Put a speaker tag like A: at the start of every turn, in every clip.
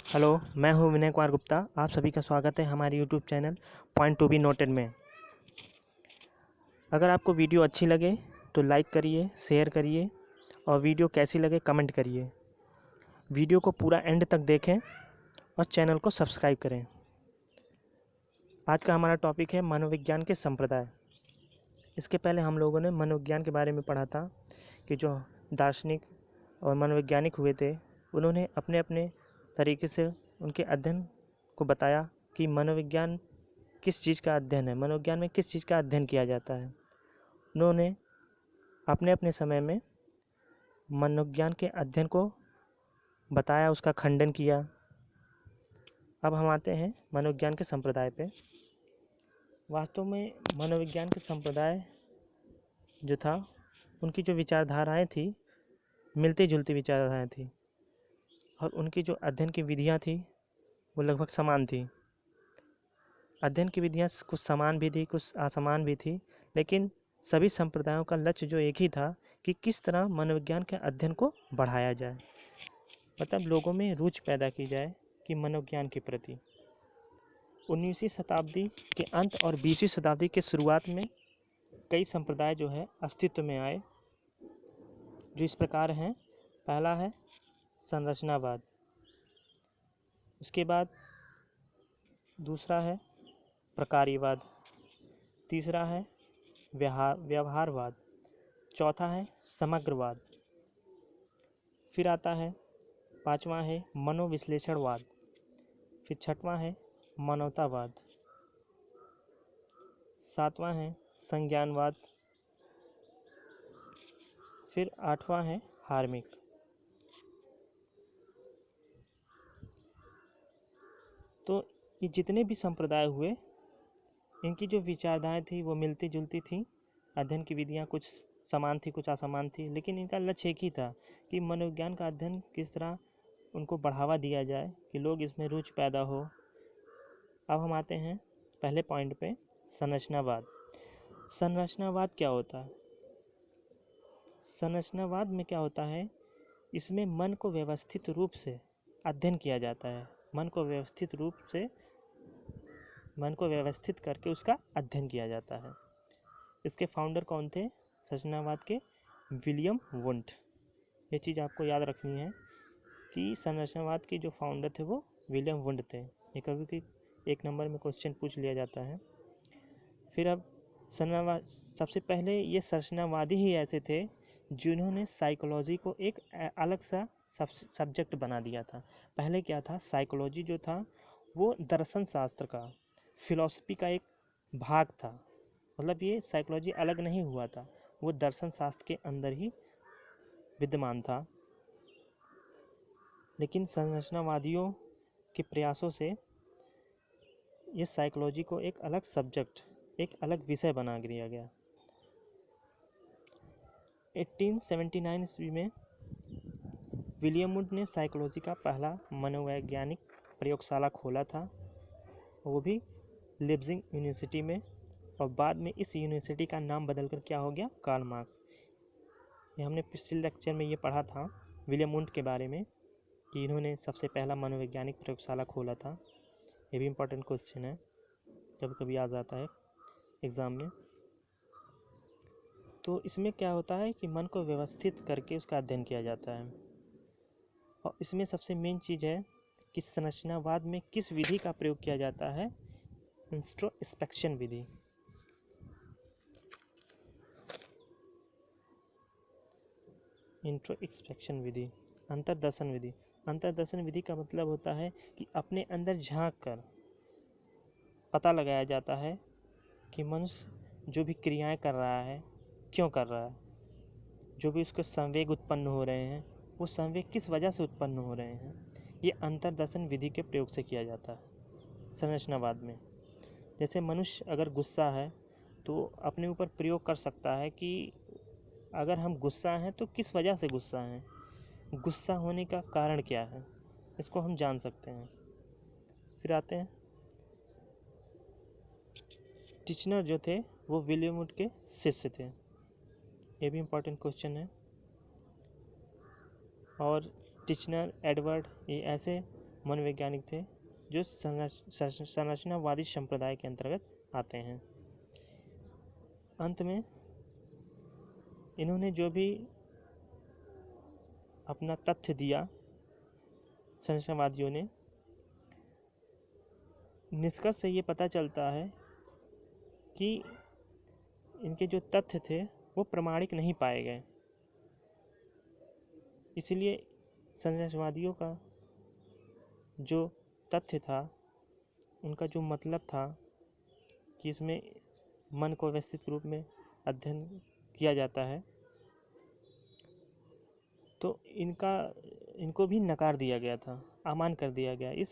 A: Hello, मैं हूं विनय कुमार गुप्ता। आप सभी का स्वागत है हमारे YouTube channel point to be noted में। अगर आपको वीडियो अच्छी लगे तो लाइक करिए, शेयर करिए और वीडियो कैसी लगे कमेंट करिए। वीडियो को पूरा एंड तक देखें और चैनल को सब्सक्राइब करें। आज का हमारा टॉपिक है मनोविज्ञान के संप्रदाय। इसके पहले हम लोगों ने मनोविज्ञान के बारे में पढ़ा था कि जो दार्शनिक और मनोवैज्ञानिक हुए थे उन्होंने अपने अपने तरीके से उनके अध्ययन को बताया कि मनोविज्ञान किस चीज़ का अध्ययन है, मनोविज्ञान में किस चीज़ का अध्ययन किया जाता है। उन्होंने अपने अपने समय में मनोविज्ञान के अध्ययन को बताया, उसका खंडन किया। अब हम आते हैं मनोविज्ञान के संप्रदाय पे। वास्तव में मनोविज्ञान के संप्रदाय जो था, उनकी जो विचारधाराएं थी मिलती जुलती विचारधाराएं थी और उनकी जो अध्ययन की विधियां थी वो लगभग समान थी। अध्ययन की विधियां कुछ समान भी थी, कुछ असमान भी थी, लेकिन सभी संप्रदायों का लक्ष्य जो एक ही था कि किस तरह मनोविज्ञान के अध्ययन को बढ़ाया जाए, मतलब लोगों में रुचि पैदा की जाए कि मनोविज्ञान के प्रति। 19वीं शताब्दी के अंत और 20वीं शताब्दी के शुरुआत में कई संप्रदाय जो है अस्तित्व में आए, जो इस प्रकार हैं। पहला है संरचनावाद, उसके बाद दूसरा है प्रकार्यवाद, तीसरा है व्यवहारवाद, चौथा है समग्रवाद, फिर आता है पांचवा है मनोविश्लेषणवाद, फिर छठवां है मानवतावाद, सातवां है संज्ञानवाद, फिर आठवां है हार्मिक। तो ये जितने भी संप्रदाय हुए, इनकी जो विचारधाराएं थी वो मिलती जुलती थी। अध्ययन की विधियां कुछ समान थी, कुछ असमान थी, लेकिन इनका लक्ष्य एक ही था कि मनोविज्ञान का अध्ययन किस तरह उनको बढ़ावा दिया जाए कि लोग इसमें रुचि पैदा हो। अब हम आते हैं पहले पॉइंट पे, संरचनावाद। संरचनावाद क्या होता है? संरचनावाद में क्या होता है, इसमें मन को व्यवस्थित रूप से अध्ययन किया जाता है। मन को व्यवस्थित करके उसका अध्ययन किया जाता है। इसके फाउंडर कौन थे संरचनावाद के? William Wundt. ये चीज़ आपको याद रखनी है कि संरचनावाद के जो फाउंडर थे वो विलियम वुंट थे। ये कभी भी एक नंबर में क्वेश्चन पूछ लिया जाता है। फिर अब सबसे पहले ये संरचनावादी ही ऐसे थे जिन्होंने साइकोलॉजी को एक अलग सा सब्जेक्ट बना दिया था। पहले क्या था, साइकोलॉजी जो था वो दर्शन शास्त्र का, फिलॉसफी का एक भाग था। मतलब ये साइकोलॉजी अलग नहीं हुआ था, वो दर्शन शास्त्र के अंदर ही विद्यमान था। लेकिन संरचनावादियों के प्रयासों से ये साइकोलॉजी को एक अलग सब्जेक्ट, एक अलग विषय बना दिया गया। 1879 ईस्वी में विलियम वुड ने साइकोलॉजी का पहला मनोवैज्ञानिक प्रयोगशाला खोला था, वो भी लिप्जिग यूनिवर्सिटी में, और बाद में इस यूनिवर्सिटी का नाम बदलकर क्या हो गया, कार्ल मार्क्स। ये हमने पिछले लेक्चर में ये पढ़ा था विलियम वुड के बारे में कि इन्होंने सबसे पहला मनोवैज्ञानिक प्रयोगशाला खोला था। ये भी इम्पोर्टेंट क्वेश्चन है, कभी कभी आ जाता है एग्ज़ाम में। तो इसमें क्या होता है कि मन को व्यवस्थित करके उसका अध्ययन किया जाता है, और इसमें सबसे मेन चीज़ है कि संरचनावाद में किस विधि का प्रयोग किया जाता है, इंट्रोस्पेक्शन विधि। इंट्रोस्पेक्शन विधि, अंतर्दर्शन विधि। अंतर्दर्शन विधि का मतलब होता है कि अपने अंदर झांक कर पता लगाया जाता है कि मनुष्य जो भी क्रियाएं कर रहा है क्यों कर रहा है, जो भी उसके संवेग उत्पन्न हो रहे हैं वो संवेग किस वजह से उत्पन्न हो रहे हैं। ये अंतर्दर्शन विधि के प्रयोग से किया जाता है संरचनावाद में। जैसे मनुष्य अगर गुस्सा है तो अपने ऊपर प्रयोग कर सकता है कि अगर हम गुस्सा हैं तो किस वजह से गुस्सा हैं, गुस्सा होने का कारण क्या है, इसको हम जान सकते हैं। फिर आते हैं टिचनर जो थे वो विलियम वुड के शिष्य थे। ये भी इम्पोर्टेंट क्वेश्चन है। और टिचनर, एडवर्ड, ये ऐसे मनोवैज्ञानिक थे जो संरचनावादी संप्रदाय के अंतर्गत आते हैं। अंत में इन्होंने जो भी अपना तथ्य दिया संरचनावादियों ने, निष्कर्ष से ये पता चलता है कि इनके जो तथ्य थे वो प्रामाणिक नहीं पाए गए। इसलिए संरचनावादियों का जो तथ्य था, उनका जो मतलब था कि इसमें मन को व्यवस्थित रूप में अध्ययन किया जाता है, तो इनको भी नकार दिया गया था, अमान्य कर दिया गया इस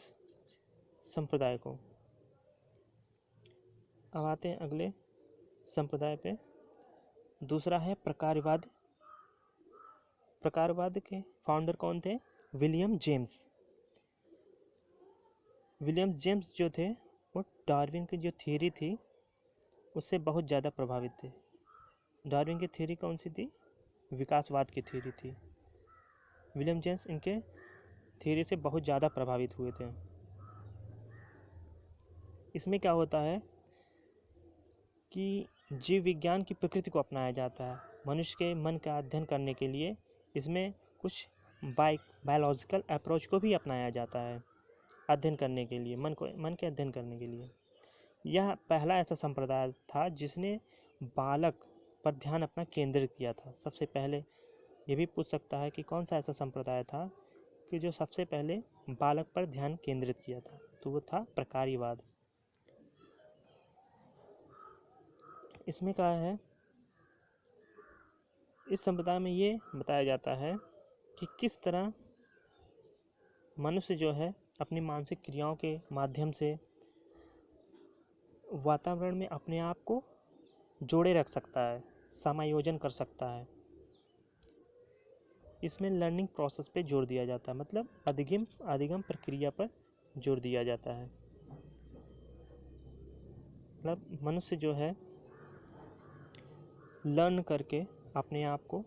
A: संप्रदाय को। अब आते हैं अगले संप्रदाय पे। दूसरा है प्रकारवाद। प्रकारवाद के फाउंडर कौन थे? William James. विलियम जेम्स जो थे वो डार्विन की जो थ्योरी थी उससे बहुत ज़्यादा प्रभावित थे। डार्विन की थ्योरी कौन सी थी? विकासवाद की थ्योरी थी। विलियम जेम्स इनके थ्योरी से बहुत ज़्यादा प्रभावित हुए थे। इसमें क्या होता है कि जीव विज्ञान की प्रकृति को अपनाया जाता है। मनुष्य के मन का अध्ययन करने के लिए इसमें कुछ बायोलॉजिकल अप्रोच को भी अपनाया जाता है अध्ययन करने के लिए, मन के अध्ययन करने के लिए। यह पहला ऐसा संप्रदाय था जिसने बालक पर ध्यान अपना केंद्रित किया था। सबसे पहले ये भी पूछ सकता है कि कौन सा ऐसा संप्रदाय था कि जो सबसे पहले बालक पर ध्यान केंद्रित किया था, तो वो था प्रकार्यवाद। इसमें क्या है, इस संप्रदाय में ये बताया जाता है कि किस तरह मनुष्य जो है अपनी मानसिक क्रियाओं के माध्यम से वातावरण में अपने आप को जोड़े रख सकता है, समायोजन कर सकता है। इसमें लर्निंग प्रोसेस पे जोर दिया जाता है, मतलब अधिगम प्रक्रिया पर जोर दिया जाता है। मतलब मनुष्य जो है लर्न करके अपने आप को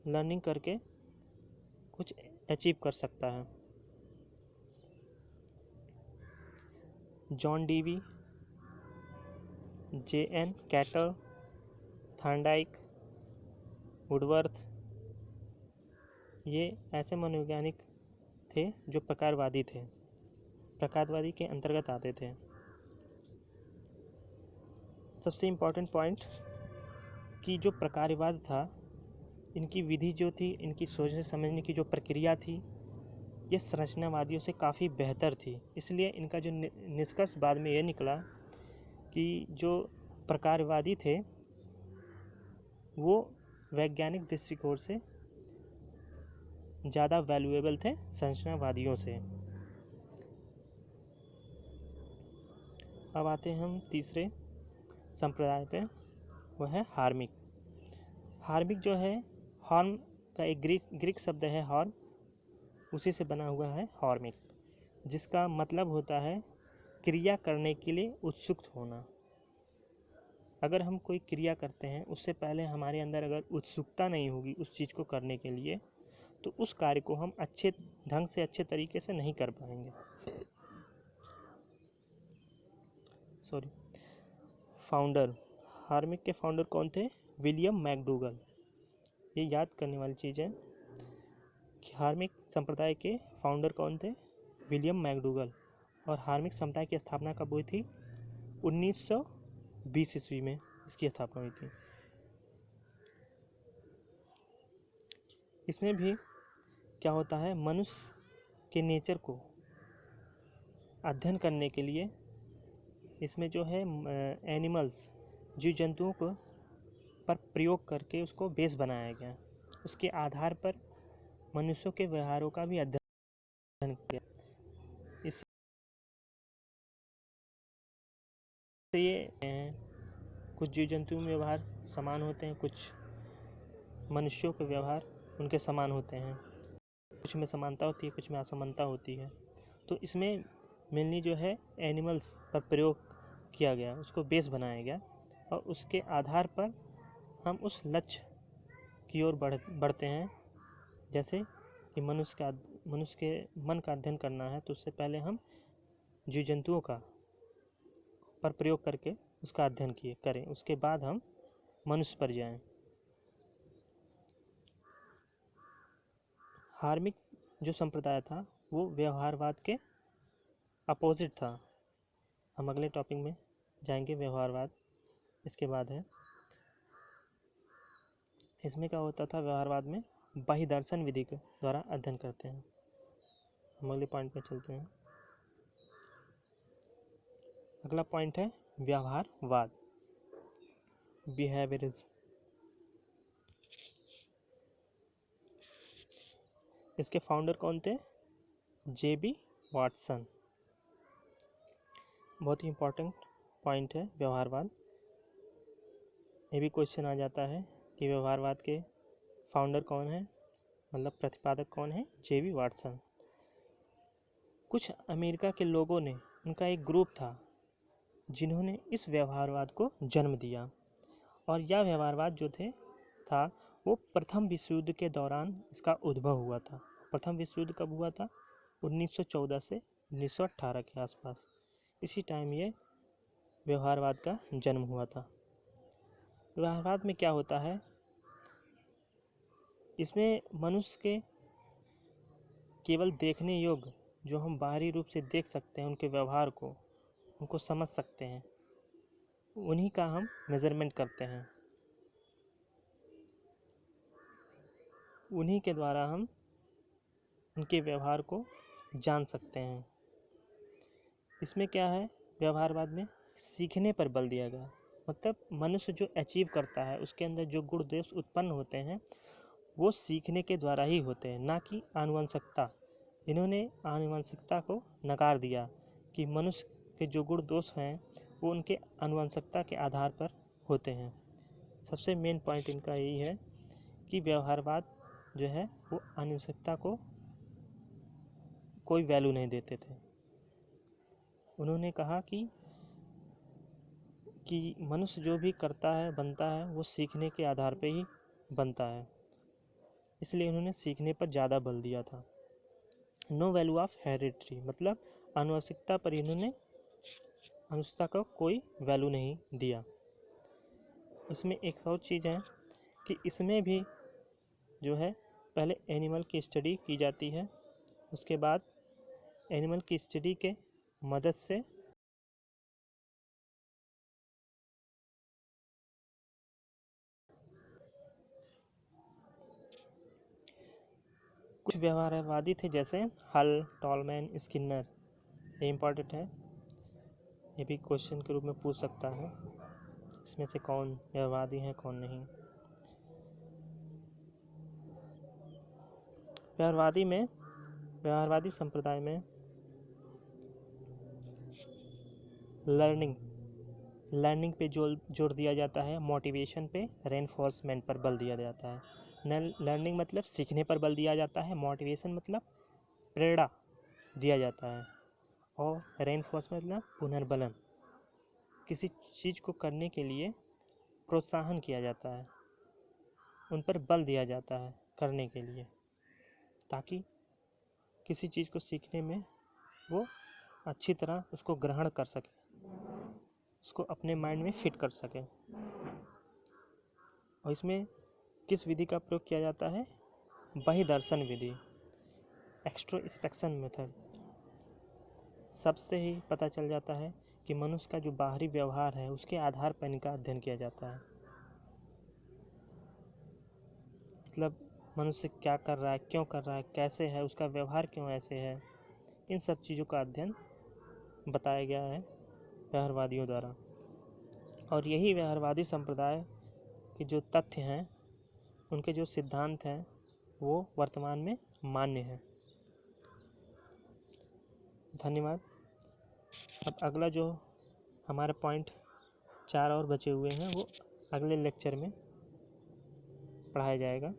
A: लर्निंग करके कुछ अचीव कर सकता है। John Dewey, JN. Cattle, Thorndike, Woodworth, ये ऐसे मनोवैज्ञानिक थे जो प्रकारवादी थे, प्रकारवादी के अंतर्गत आते थे। सबसे इम्पोर्टेंट पॉइंट कि जो प्रकारवाद था, इनकी विधि जो थी, इनकी सोचने समझने की जो प्रक्रिया थी, ये संरचनावादियों से काफ़ी बेहतर थी। इसलिए इनका जो निष्कर्ष बाद में ये निकला कि जो प्रकारवादी थे वो वैज्ञानिक दृष्टिकोण से ज़्यादा वैल्यूएबल थे संरचनावादियों से। अब आते हैं हम तीसरे संप्रदाय पे, वह है हार्मिक। हार्मिक जो है, हॉर्न का एक ग्रीक शब्द है हॉर्न, उसी से बना हुआ है हार्मिक, जिसका मतलब होता है क्रिया करने के लिए उत्सुक होना। अगर हम कोई क्रिया करते हैं उससे पहले हमारे अंदर अगर उत्सुकता नहीं होगी उस चीज़ को करने के लिए, तो उस कार्य को हम अच्छे ढंग से अच्छे तरीके से नहीं कर पाएंगे। फाउंडर, हार्मिक के फाउंडर कौन थे? William McDougall. ये याद करने वाली चीज़ है कि हार्मिक संप्रदाय के फाउंडर कौन थे? William McDougall. और हार्मिक संप्रदाय की स्थापना कब हुई थी? 1920 ईस्वी में इसकी स्थापना हुई थी। इसमें भी क्या होता है, मनुष्य के नेचर को अध्ययन करने के लिए इसमें जो है एनिमल्स, जीव जंतुओं को पर प्रयोग करके उसको बेस बनाया गया। उसके आधार पर मनुष्यों के व्यवहारों का भी अध्ययन किया। इससे ये कुछ जीव जंतुओं में व्यवहार समान होते हैं, कुछ मनुष्यों के व्यवहार उनके समान होते हैं, कुछ में समानता होती है, कुछ में असमानता होती है। तो इसमें मेनली जो है एनिमल्स पर प्रयोग किया गया, उसको बेस बनाया गया और उसके आधार पर हम उस लक्ष्य की ओर बढ़ते हैं। जैसे कि मनुष्य के मन का अध्ययन करना है तो उससे पहले हम जीव जंतुओं का पर प्रयोग करके उसका अध्ययन करें, उसके बाद हम मनुष्य पर जाएं। धार्मिक जो संप्रदाय था वो व्यवहारवाद के अपोजिट था। हम अगले टॉपिक में जाएंगे, व्यवहारवाद इसके बाद है। इसमें क्या होता था, व्यवहारवाद में बाह्य दर्शन विधि के द्वारा अध्ययन करते हैं। हम अगले पॉइंट में चलते हैं। अगला पॉइंट है व्यवहारवाद, बिहेवियरिज्म। इसके फाउंडर कौन थे? जे.बी. वाटसन। बहुत ही इम्पोर्टेंट पॉइंट है व्यवहारवाद। ये भी क्वेश्चन आ जाता है कि व्यवहारवाद के फाउंडर कौन है, मतलब प्रतिपादक कौन है? जे.बी. वाटसन। कुछ अमेरिका के लोगों ने, उनका एक ग्रुप था जिन्होंने इस व्यवहारवाद को जन्म दिया। और यह व्यवहारवाद जो था वो प्रथम विश्व युद्ध के दौरान इसका उद्भव हुआ था। प्रथम विश्व युद्ध कब हुआ था? 1914 से 1918 के आसपास। इसी टाइम ये व्यवहारवाद का जन्म हुआ था। व्यवहारवाद में क्या होता है, इसमें मनुष्य के केवल देखने योग्य, जो हम बाहरी रूप से देख सकते हैं उनके व्यवहार को, उनको समझ सकते हैं, उन्हीं का हम मेजरमेंट करते हैं। उन्हीं के द्वारा हम उनके व्यवहार को जान सकते हैं। इसमें क्या है, व्यवहारवाद में सीखने पर बल दिया गया। मतलब मनुष्य जो अचीव करता है, उसके अंदर जो गुण दोष उत्पन्न होते हैं वो सीखने के द्वारा ही होते हैं, ना कि आनुवंशिकता। इन्होंने आनुवंशिकता को नकार दिया कि मनुष्य के जो गुण दोष हैं वो उनके आनुवंशिकता के आधार पर होते हैं। सबसे मेन पॉइंट इनका यही है कि व्यवहारवाद जो है वो आनुवंशिकता को कोई वैल्यू नहीं देते थे। उन्होंने कहा कि मनुष्य जो भी करता है, बनता है, वो सीखने के आधार पे ही बनता है। इसलिए उन्होंने सीखने पर ज़्यादा बल दिया था। नो वैल्यू ऑफ हेरिडिटी, मतलब आनुवंशिकता पर इन्होंने आनुवंशिकता का कोई वैल्यू नहीं दिया। इसमें एक और चीज़ है कि इसमें भी जो है पहले एनिमल की स्टडी की जाती है, उसके बाद एनिमल की स्टडी के मदद से कुछ व्यवहारवादी थे जैसे हल, टॉलमैन, स्किनर। ये इम्पॉर्टेंट है, ये भी क्वेश्चन के रूप में पूछ सकता है, इसमें से कौन व्यवहारवादी है कौन नहीं। व्यवहारवादी संप्रदाय में लर्निंग पे जोर दिया जाता है, मोटिवेशन पे, रेनफोर्समेंट पर बल दिया जाता है। लर्निंग मतलब सीखने पर बल दिया जाता है, मोटिवेशन मतलब प्रेरणा दिया जाता है, और रेनफोर्समेंट मतलब पुनर्बलन, किसी चीज़ को करने के लिए प्रोत्साहन किया जाता है, उन पर बल दिया जाता है करने के लिए, ताकि किसी चीज़ को सीखने में वो अच्छी तरह उसको ग्रहण कर सके, उसको अपने माइंड में फिट कर सके। और इसमें किस विधि का प्रयोग किया जाता है? बाह्य दर्शन विधि, एक्सट्रोस्पेक्शन मेथड। सबसे ही पता चल जाता है कि मनुष्य का जो बाहरी व्यवहार है उसके आधार पर इनका अध्ययन किया जाता है। मतलब मनुष्य क्या कर रहा है, क्यों कर रहा है, कैसे है, उसका व्यवहार क्यों ऐसे है, इन सब चीज़ों का अध्ययन बताया गया है व्यवहारवादियों द्वारा। और यही व्यवहारवादी संप्रदाय के जो तथ्य हैं, उनके जो सिद्धांत हैं, वो वर्तमान में मान्य हैं। धन्यवाद। अब अगला जो हमारे पॉइंट 4 और बचे हुए हैं वो अगले लेक्चर में पढ़ाया जाएगा।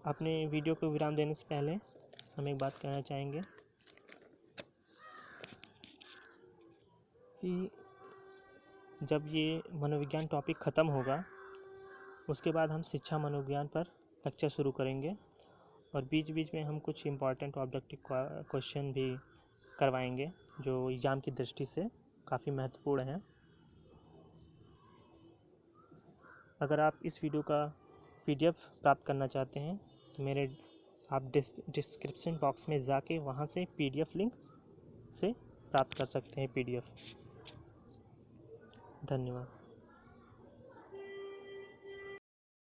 A: अपने वीडियो को विराम देने से पहले हम एक बात कहना चाहेंगे कि जब ये मनोविज्ञान टॉपिक ख़त्म होगा उसके बाद हम शिक्षा मनोविज्ञान पर लेक्चर शुरू करेंगे और बीच बीच में हम कुछ इम्पॉर्टेंट ऑब्जेक्टिव क्वेश्चन भी करवाएंगे जो एग्ज़ाम की दृष्टि से काफ़ी महत्वपूर्ण हैं। अगर आप इस वीडियो का PDF प्राप्त करना चाहते हैं तो आप डिस्क्रिप्शन बॉक्स में जाके वहाँ से PDF लिंक से प्राप्त कर सकते हैं PDF। धन्यवाद।